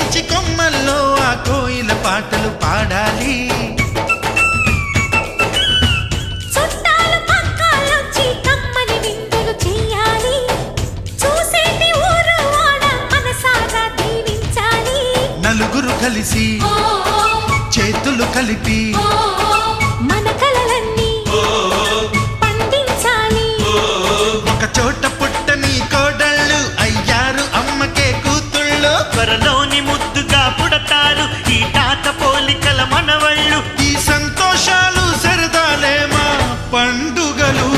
పూజించి కొమ్మల్లో ఆ కోయిల పాటలు పాడాలి. నలుగురు కలిసి చేతులు కలిపి మన కలలన్నీ పండించాలి. ఒక చోట పుట్టని కోడళ్ళు అయ్యారు అమ్మకే కూతుళ్ళు. త్వరలోని ముద్దుగా పుడతారు ఈ తాత పోలికల మనవళ్ళు. ఈ సంతోషాలు సరదాలే మా పండుగలు.